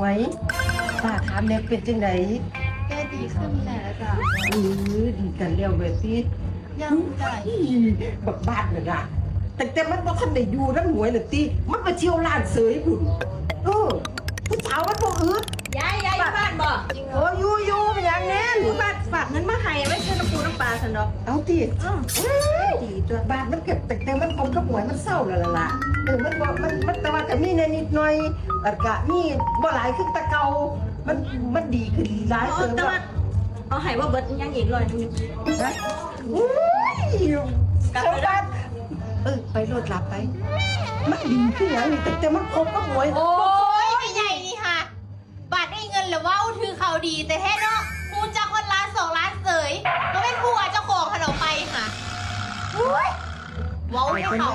วยป้าถามเนี่ยเป็นจังไดแกดีขึ้นแล้วจ้ะดีกันแล้วเว้ยสิ ยังได้บักบาดน่ะนะแต่มันบ่ทันได้อยู่นำหวยน่ะติมันไปเที่ยวร้านเสยพุ่นผู้สาวมันบ่อึด ยายอยู่บ้านบ่จริงเหรออยู่เป็นหยังแน่น บ้านฝากเงินมาให้ไว้ซื้อน้ำปูน้ำปลาสันดอก เอาติดีตัวบาดมันเก็บแต่มันคงกับหวยมันเศร้าแล้วล่ะมันบ่มันแต่ว่าก็มีแน่นิดหน่อยแล้วก็มีบ่หลายขึ้นแต่เก่ามันดีขึ้นหลาย แต่ว่าเอาให้ว่าเบิดยังอีก100นึง นะกลับบ้านไปรถหลับไปมันดีขึ้นแล้วนี่แต่มันคงกับหวย โอ้ยไม่ใหญ่นี่ค่ะบัตรได้เงินหรือว่าถือเขาดีแต่แท้เนาะมูจะคนล้าน2 ล้านเสยก็เป็นผัวเจ้าของขนมไปค่ะอุ้ยว้าวให้เขา